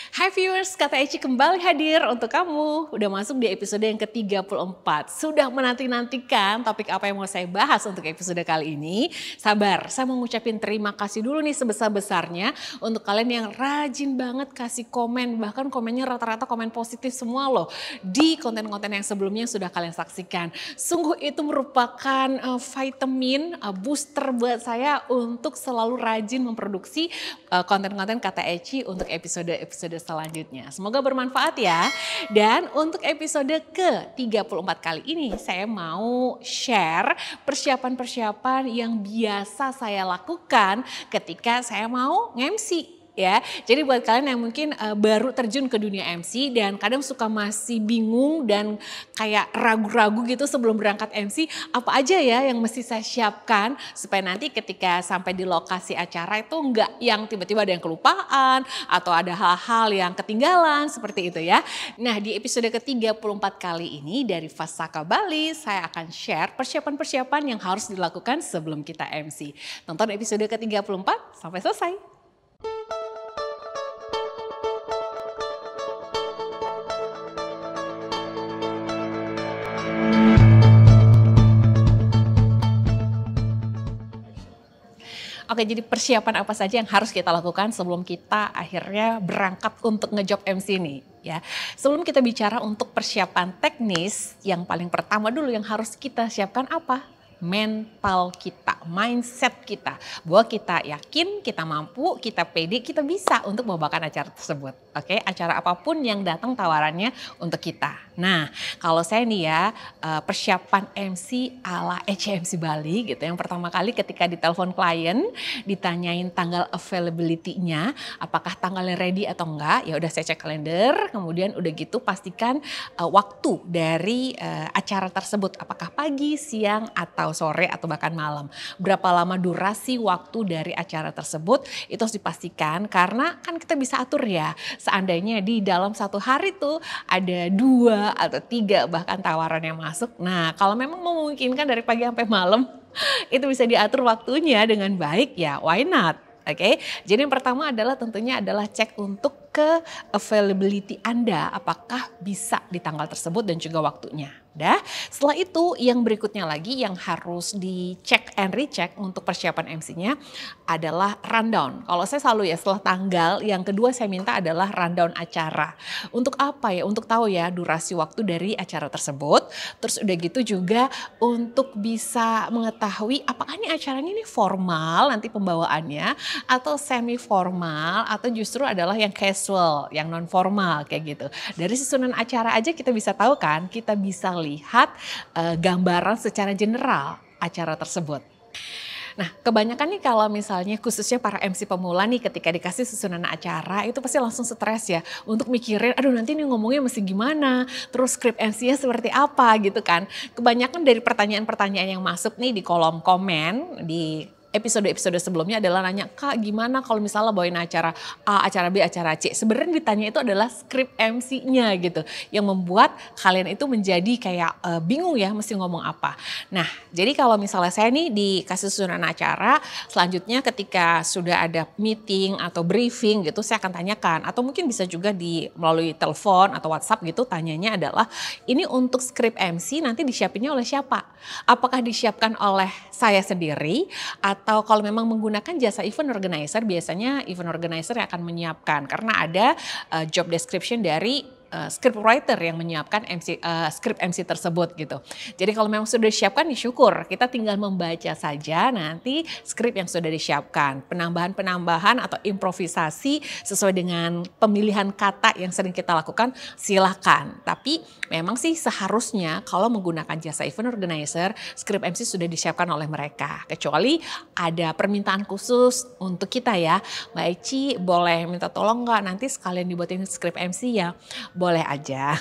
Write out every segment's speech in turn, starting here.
Hai viewers, Kata Eci kembali hadir untuk kamu. Udah masuk di episode yang ke-34. Sudah menanti-nantikan topik apa yang mau saya bahas untuk episode kali ini? Sabar, saya mau ngucapin terima kasih dulu nih sebesar-besarnya untuk kalian yang rajin banget kasih komen. Bahkan komennya rata-rata komen positif semua loh di konten-konten yang sebelumnya sudah kalian saksikan. Sungguh itu merupakan vitamin booster buat saya untuk selalu rajin memproduksi konten-konten Kata Eci untuk episode selanjutnya. Semoga bermanfaat ya. Dan untuk episode ke-34 kali ini saya mau share persiapan-persiapan yang biasa saya lakukan ketika saya mau nge-MC. Ya, jadi buat kalian yang mungkin baru terjun ke dunia MC dan kadang suka masih bingung dan kayak ragu-ragu gitu sebelum berangkat MC, apa aja ya yang mesti saya siapkan supaya nanti ketika sampai di lokasi acara itu enggak yang tiba-tiba ada yang kelupaan atau ada hal-hal yang ketinggalan seperti itu ya. Nah, di episode ke-34 kali ini dari Fasaka Bali saya akan share persiapan-persiapan yang harus dilakukan sebelum kita MC. Tonton episode ke-34 sampai selesai. Oke, jadi persiapan apa saja yang harus kita lakukan sebelum kita akhirnya berangkat untuk ngejob MC nih ya. Sebelum kita bicara untuk persiapan teknis, yang paling pertama dulu yang harus kita siapkan apa? Mental kita, mindset kita. Bahwa kita yakin, kita mampu, kita pede, kita bisa untuk membawakan acara tersebut. Oke, acara apapun yang datang tawarannya untuk kita. Nah, kalau saya nih ya persiapan MC ala ECMC Bali gitu. Yang pertama kali ketika ditelepon klien, ditanyain tanggal availability-nya, apakah tanggalnya ready atau enggak, ya udah saya cek kalender, kemudian udah gitu pastikan waktu dari acara tersebut, apakah pagi, siang, atau sore, atau bahkan malam. Berapa lama durasi waktu dari acara tersebut, itu harus dipastikan karena kan kita bisa atur ya, seandainya di dalam satu hari tuh ada 2 atau 3 bahkan tawaran yang masuk. Nah, kalau memang memungkinkan dari pagi sampai malam itu bisa diatur waktunya dengan baik ya, why not? Oke, jadi yang pertama adalah tentunya adalah cek untuk ke availability Anda, apakah bisa di tanggal tersebut dan juga waktunya. Dah, setelah itu yang berikutnya lagi yang harus dicek and recheck untuk persiapan MC-nya adalah rundown. Kalau saya selalu ya setelah tanggal yang kedua saya minta adalah rundown acara. Untuk apa ya? Untuk tahu ya durasi waktu dari acara tersebut. Terus udah gitu juga untuk bisa mengetahui apakah ini acaranya ini formal nanti pembawaannya atau semi formal atau justru adalah yang casual, yang non formal kayak gitu. Dari susunan acara aja kita bisa tahu kan, kita bisa lihat gambaran secara general acara tersebut. Nah, kebanyakan nih kalau misalnya khususnya para MC pemula nih ketika dikasih susunan acara itu pasti langsung stres ya untuk mikirin aduh nanti nih ngomongnya mesti gimana, terus skrip MC-nya seperti apa gitu kan. Kebanyakan dari pertanyaan-pertanyaan yang masuk nih di kolom komen di episode-episode sebelumnya adalah nanya, Kak gimana kalau misalnya bawain acara A, acara B, acara C. Sebenarnya ditanya itu adalah skrip MC-nya gitu. Yang membuat kalian itu menjadi kayak bingung ya mesti ngomong apa. Nah jadi kalau misalnya saya nih dikasih susunan acara, selanjutnya ketika sudah ada meeting atau briefing gitu saya akan tanyakan. Atau mungkin bisa juga melalui telepon atau WhatsApp gitu tanyanya adalah ini untuk skrip MC nanti disiapinnya oleh siapa? Apakah disiapkan oleh saya sendiri? Atau kalau memang menggunakan jasa event organizer, biasanya event organizer yang akan menyiapkan karena ada job description dari script writer yang menyiapkan script MC tersebut gitu. Jadi kalau memang sudah disiapkan ya syukur, kita tinggal membaca saja nanti script yang sudah disiapkan. Penambahan-penambahan atau improvisasi sesuai dengan pemilihan kata yang sering kita lakukan silakan. Tapi memang sih seharusnya kalau menggunakan jasa event organizer, script MC sudah disiapkan oleh mereka. Kecuali ada permintaan khusus untuk kita ya, Mbak Eci boleh minta tolong nggak nanti sekalian dibuatin script MC ya? Boleh aja.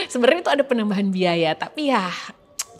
Sebenarnya itu ada penambahan biaya, tapi ya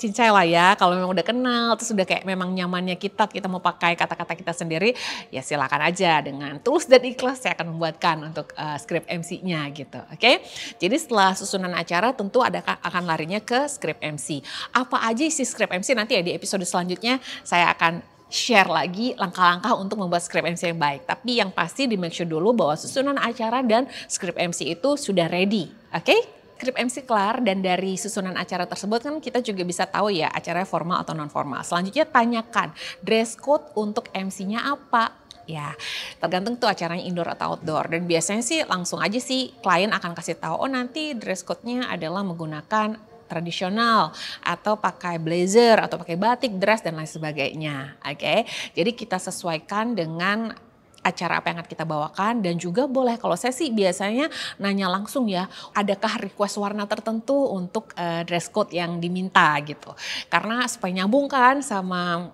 cincai lah ya kalau memang udah kenal terus udah kayak memang nyamannya kita mau pakai kata-kata kita sendiri ya silakan aja dengan tulus dan ikhlas saya akan membuatkan untuk skrip MC-nya gitu. Oke. Jadi setelah susunan acara tentu akan larinya ke skrip MC. Apa aja isi skrip MC nanti ya di episode selanjutnya saya akan share lagi langkah-langkah untuk membuat skrip MC yang baik. Tapi yang pasti di make sure dulu bahwa susunan acara dan skrip MC itu sudah ready. Oke? Skrip MC kelar dan dari susunan acara tersebut kan kita juga bisa tahu ya acaranya formal atau non formal. Selanjutnya tanyakan dress code untuk MC-nya apa. Ya, tergantung tuh acaranya indoor atau outdoor. Dan biasanya sih langsung aja sih klien akan kasih tahu, oh nanti dress code-nya adalah menggunakan tradisional atau pakai blazer atau pakai batik, dress dan lain sebagainya. Oke. Jadi kita sesuaikan dengan acara apa yang akan kita bawakan dan juga boleh kalau saya sih biasanya nanya langsung ya, adakah request warna tertentu untuk dress code yang diminta gitu. Karena supaya nyambung kan sama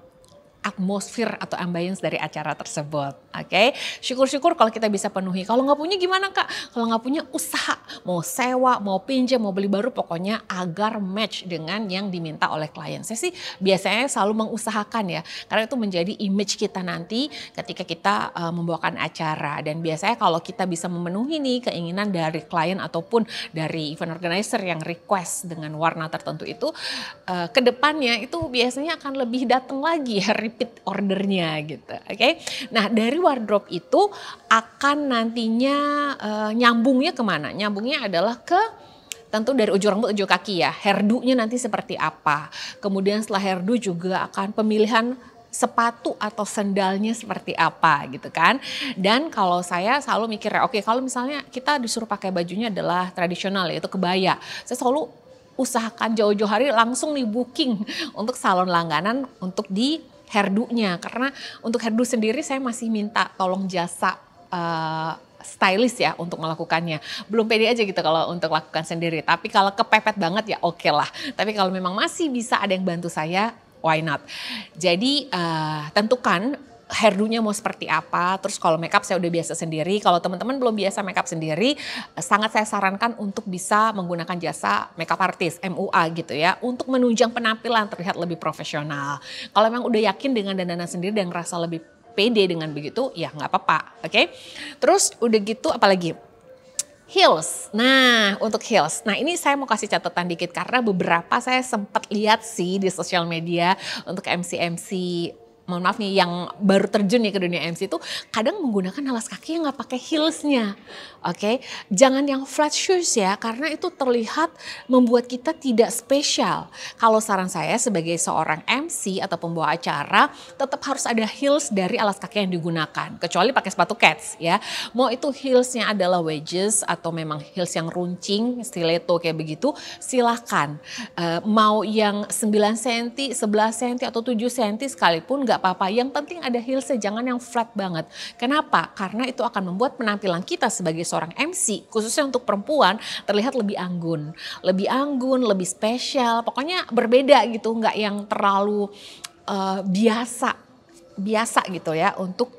atmosfer atau ambience dari acara tersebut. Oke, syukur-syukur kalau kita bisa penuhi. Kalau nggak punya gimana Kak? Kalau nggak punya usaha, mau sewa, mau pinjam, mau beli baru, pokoknya agar match dengan yang diminta oleh klien. Saya sih biasanya selalu mengusahakan ya, karena itu menjadi image kita nanti ketika kita membawakan acara. Dan biasanya kalau kita bisa memenuhi nih keinginan dari klien ataupun dari event organizer yang request dengan warna tertentu itu, kedepannya itu biasanya akan lebih datang lagi ya repeat ordernya gitu. Oke. Nah, dari wardrobe itu akan nantinya nyambungnya kemana? Nyambungnya adalah ke tentu dari ujung rambut ujung kaki ya. Hairdo-nya nanti seperti apa. Kemudian setelah hairdo juga akan pemilihan sepatu atau sendalnya seperti apa gitu kan. Dan kalau saya selalu mikir, oke kalau misalnya kita disuruh pakai bajunya adalah tradisional yaitu kebaya. Saya selalu usahakan jauh-jauh hari langsung nih booking untuk salon langganan untuk di hairdo-nya. Karena untuk hairdo sendiri saya masih minta tolong jasa stylist ya untuk melakukannya. Belum pede aja gitu kalau untuk lakukan sendiri. Tapi kalau kepepet banget ya oke lah. Tapi kalau memang masih bisa ada yang bantu saya, why not? Jadi tentukan hairdo-nya mau seperti apa. Terus kalau makeup saya udah biasa sendiri. Kalau teman-teman belum biasa makeup sendiri, sangat saya sarankan untuk bisa menggunakan jasa makeup artist, MUA gitu ya. Untuk menunjang penampilan terlihat lebih profesional. Kalau memang udah yakin dengan dandanan sendiri dan ngerasa lebih pede dengan begitu, ya nggak apa-apa. Oke. Terus udah gitu apalagi? Heels. Nah, untuk heels. Nah, ini saya mau kasih catatan dikit karena beberapa saya sempat lihat sih di sosial media untuk MC-MC, mohon maaf nih yang baru terjun nih ke dunia MC itu kadang menggunakan alas kaki yang nggak pakai heelsnya. Oke, jangan yang flat shoes ya karena itu terlihat membuat kita tidak spesial. Kalau saran saya sebagai seorang MC atau pembawa acara tetap harus ada heels dari alas kaki yang digunakan. Kecuali pakai sepatu kets ya. Mau itu heelsnya adalah wedges atau memang heels yang runcing, stiletto kayak begitu silahkan. Mau yang 9 cm, 11 cm atau 7 cm sekalipun nggak apa-apa. Yang penting ada heelsnya, jangan yang flat banget. Kenapa? Karena itu akan membuat penampilan kita sebagai seorang MC, khususnya untuk perempuan, terlihat lebih anggun, lebih spesial. Pokoknya berbeda gitu, nggak yang terlalu biasa gitu ya untuk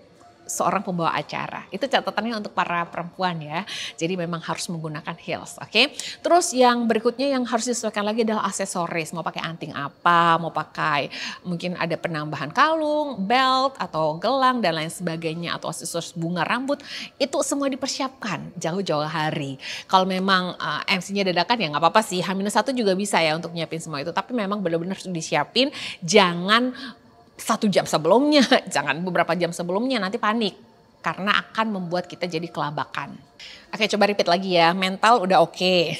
seorang pembawa acara. Itu catatannya untuk para perempuan ya. Jadi memang harus menggunakan heels, oke? Terus yang berikutnya yang harus disesuaikan lagi adalah aksesoris. Mau pakai anting apa, mau pakai mungkin ada penambahan kalung, belt atau gelang dan lain sebagainya atau aksesoris bunga rambut. Itu semua dipersiapkan jauh-jauh hari. Kalau memang MC-nya dadakan ya nggak apa-apa sih. H-1 juga bisa ya untuk nyiapin semua itu. Tapi memang benar-benar harus disiapin. Jangan 1 jam sebelumnya, jangan beberapa jam sebelumnya nanti panik. Karena akan membuat kita jadi kelabakan. Oke, coba repeat lagi ya, mental udah oke.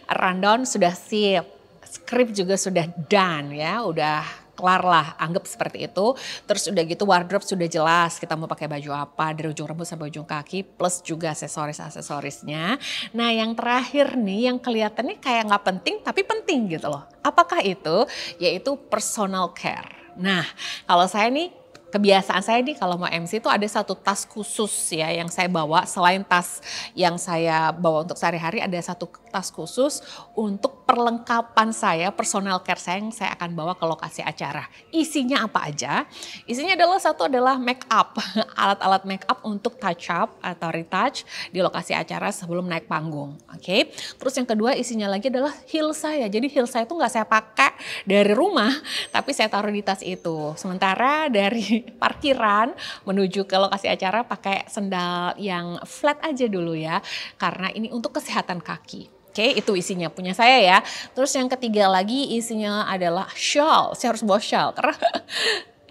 Rundown sudah sip, skrip juga sudah done ya, udah kelar lah, anggap seperti itu. Terus udah gitu wardrobe sudah jelas, kita mau pakai baju apa dari ujung rambut sampai ujung kaki, plus juga aksesorisnya. Nah yang terakhir nih yang kelihatannya kayak nggak penting tapi penting gitu loh. Apakah itu? Yaitu personal care. Nah, kalau saya nih, kebiasaan saya nih kalau mau MC itu ada satu tas khusus ya yang saya bawa. Selain tas yang saya bawa untuk sehari-hari, ada satu tas khusus untuk perlengkapan saya, personal care saya yang saya akan bawa ke lokasi acara. Isinya apa aja? Isinya adalah make up, alat-alat make up untuk touch up atau retouch di lokasi acara sebelum naik panggung. Oke. Terus yang kedua isinya lagi adalah heels saya. Jadi heels saya itu nggak saya pakai dari rumah, tapi saya taruh di tas itu. Sementara dari parkiran menuju ke lokasi acara pakai sendal yang flat aja dulu ya. Karena ini untuk kesehatan kaki. Oke, itu isinya punya saya ya. Terus yang ketiga lagi isinya adalah shawl. Saya harus bawa shawl karena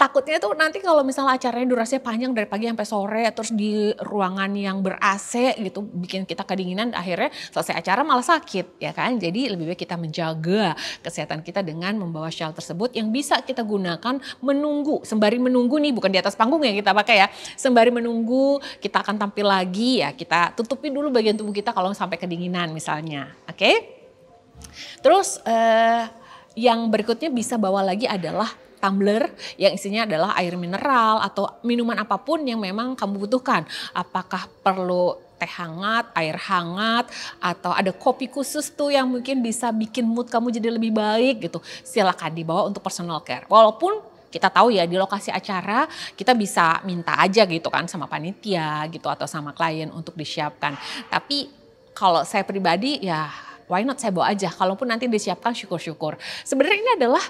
takutnya tuh nanti kalau misalnya acaranya durasinya panjang dari pagi sampai sore, terus di ruangan yang ber-AC gitu, bikin kita kedinginan, akhirnya selesai acara malah sakit ya kan. Jadi lebih baik kita menjaga kesehatan kita dengan membawa shawl tersebut yang bisa kita gunakan menunggu, sembari menunggu nih, bukan di atas panggung ya kita pakai ya, sembari menunggu kita akan tampil lagi ya, kita tutupi dulu bagian tubuh kita kalau sampai kedinginan misalnya, oke? Terus yang berikutnya bisa bawa lagi adalah tumbler yang isinya adalah air mineral atau minuman apapun yang memang kamu butuhkan. Apakah perlu teh hangat, air hangat, atau ada kopi khusus tuh yang mungkin bisa bikin mood kamu jadi lebih baik gitu. Silakan dibawa untuk personal care. Walaupun kita tahu ya di lokasi acara kita bisa minta aja gitu kan sama panitia gitu atau sama klien untuk disiapkan. Tapi kalau saya pribadi ya why not saya bawa aja, kalaupun nanti disiapkan syukur-syukur. Sebenarnya ini adalah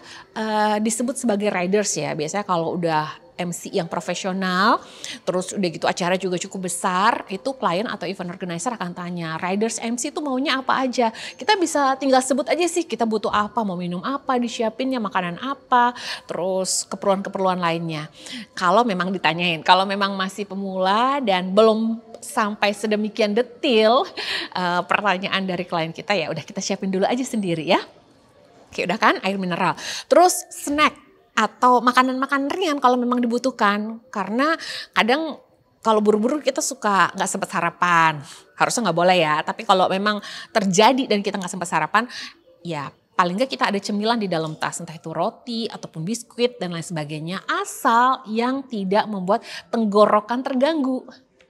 disebut sebagai riders ya, biasanya kalau udah MC yang profesional, terus udah gitu acara juga cukup besar, itu klien atau event organizer akan tanya, riders MC itu maunya apa aja. Kita bisa tinggal sebut aja sih, kita butuh apa, mau minum apa, disiapinnya makanan apa, terus keperluan-keperluan lainnya. Kalau memang ditanyain, kalau memang masih pemula dan belum sampai sedemikian detail pertanyaan dari klien kita, ya udah kita siapin dulu aja sendiri ya. Oke, udah kan air mineral. Terus snack atau makanan-makanan ringan kalau memang dibutuhkan. Karena kadang kalau buru-buru kita suka nggak sempat sarapan. Harusnya nggak boleh ya, tapi kalau memang terjadi dan kita nggak sempat sarapan, ya paling nggak kita ada cemilan di dalam tas, entah itu roti ataupun biskuit dan lain sebagainya, asal yang tidak membuat tenggorokan terganggu.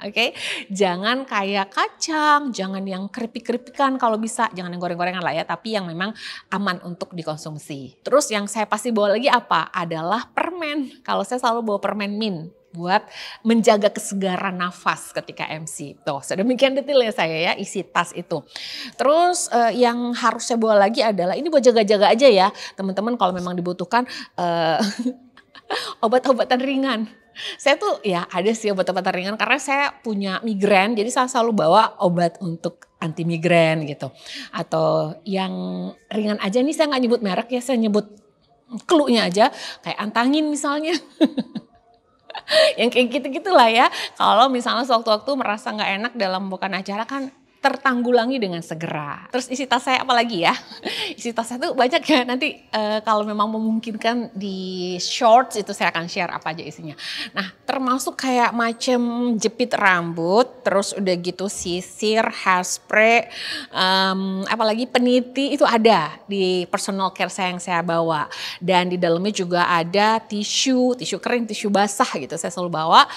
Oke, jangan kayak kacang, jangan yang keripik-keripikan kalau bisa, jangan yang goreng-gorengan lah ya, tapi yang memang aman untuk dikonsumsi. Terus yang saya pasti bawa lagi apa? Adalah permen. Kalau saya selalu bawa permen mint buat menjaga kesegaran nafas ketika MC. Tuh, sedemikian detailnya saya ya isi tas itu. Terus yang harus saya bawa lagi adalah ini buat jaga-jaga aja ya, teman-teman kalau memang dibutuhkan obat-obatan ringan. Saya tuh ya ada sih obat-obatan ringan karena saya punya migrain, jadi saya selalu bawa obat untuk anti migrain gitu. Atau yang ringan aja nih, saya nggak nyebut merek ya, saya nyebut clue-nya aja kayak antangin misalnya. Yang kayak gitu-gitulah ya. Kalau misalnya sewaktu-waktu merasa nggak enak dalam bukan acara kan tertanggulangi dengan segera. Terus isi tas saya apa lagi ya? Isi tas saya tuh banyak ya, nanti kalau memang memungkinkan di shorts itu saya akan share apa aja isinya. Nah termasuk kayak macam jepit rambut, terus udah gitu sisir, hairspray, apalagi peniti itu ada di personal care saya yang saya bawa. Dan di dalamnya juga ada tisu kering, tisu basah gitu saya selalu bawa.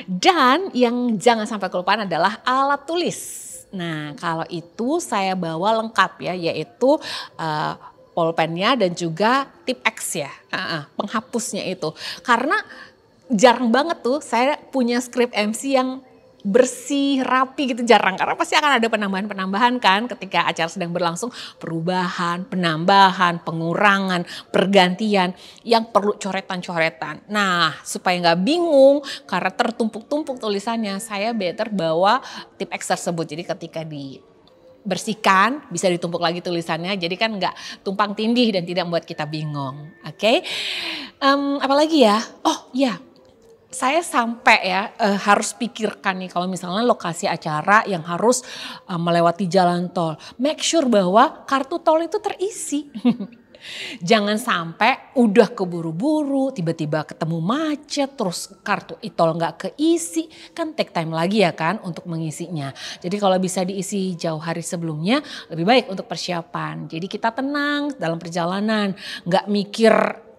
Dan yang jangan sampai kelupaan adalah alat tulis. Nah kalau itu saya bawa lengkap ya, yaitu pulpennya dan juga tip X ya, penghapusnya itu. Karena jarang banget tuh saya punya skrip MC yang bersih, rapi gitu, jarang. Karena pasti akan ada penambahan-penambahan kan ketika acara sedang berlangsung. Perubahan, penambahan, pengurangan, pergantian yang perlu coretan-coretan. Nah supaya nggak bingung karena tertumpuk-tumpuk tulisannya, saya better bawa tip X tersebut. Jadi ketika dibersihkan bisa ditumpuk lagi tulisannya, jadi kan nggak tumpang tindih dan tidak membuat kita bingung. Oke, apalagi ya? Oh ya, saya sampai ya harus pikirkan nih kalau misalnya lokasi acara yang harus melewati jalan tol. Make sure bahwa kartu tol itu terisi. Jangan sampai udah keburu-buru, tiba-tiba ketemu macet, terus kartu e-tol nggak keisi, kan take time lagi ya kan untuk mengisinya. Jadi kalau bisa diisi jauh hari sebelumnya, lebih baik untuk persiapan. Jadi kita tenang dalam perjalanan, nggak mikir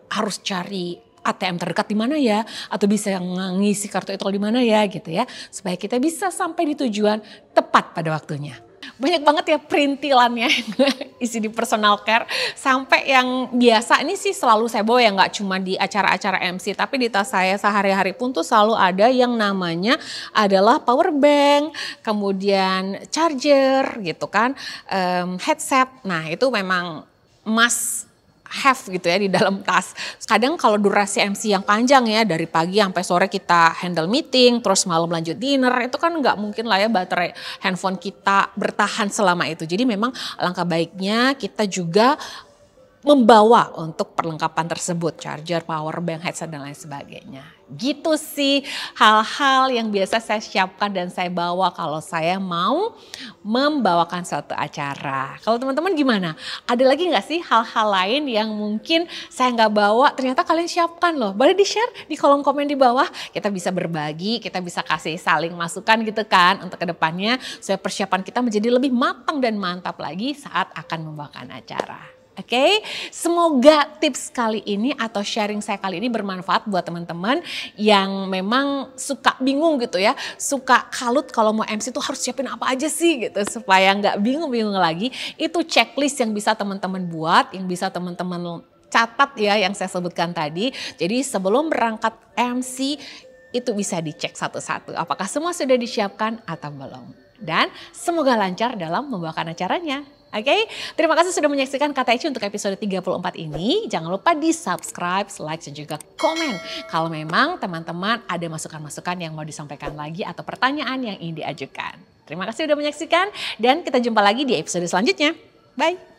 harus cari ATM terdekat di mana ya, atau bisa ngisi kartu e-tol di mana ya gitu ya, supaya kita bisa sampai di tujuan tepat pada waktunya. Banyak banget ya perintilannya isi di personal care, sampai yang biasa ini sih selalu saya bawa ya, nggak cuma di acara-acara MC, tapi di tas saya sehari-hari pun tuh selalu ada yang namanya adalah power bank, kemudian charger gitu kan, headset. Nah itu memang must have gitu ya di dalam tas. Kadang kalau durasi MC yang panjang ya, dari pagi sampai sore kita handle meeting, terus malam lanjut dinner, itu kan nggak mungkin lah ya baterai handphone kita bertahan selama itu. Jadi memang alangkah baiknya kita juga membawa untuk perlengkapan tersebut, charger, power bank, headset dan lain sebagainya. Gitu sih hal-hal yang biasa saya siapkan dan saya bawa kalau saya mau membawakan suatu acara. Kalau teman-teman gimana? Ada lagi nggak sih hal-hal lain yang mungkin saya nggak bawa ternyata kalian siapkan loh? Boleh di-share di kolom komen di bawah. Kita bisa berbagi, kita bisa kasih saling masukan gitu kan untuk kedepannya supaya persiapan kita menjadi lebih matang dan mantap lagi saat akan membawakan acara. Oke, semoga tips kali ini atau sharing saya kali ini bermanfaat buat teman-teman yang memang suka bingung gitu ya. Suka kalut kalau mau MC tuh harus siapin apa aja sih gitu. Supaya nggak bingung-bingung lagi. Itu checklist yang bisa teman-teman buat, yang bisa teman-teman catat ya yang saya sebutkan tadi. Jadi sebelum berangkat MC itu bisa dicek satu-satu. Apakah semua sudah disiapkan atau belum. Dan semoga lancar dalam membawakan acaranya. Oke, terima kasih sudah menyaksikan Kata Eci untuk episode 34 ini. Jangan lupa di subscribe, like, dan juga komen. Kalau memang teman-teman ada masukan-masukan yang mau disampaikan lagi atau pertanyaan yang ingin diajukan. Terima kasih sudah menyaksikan dan kita jumpa lagi di episode selanjutnya. Bye.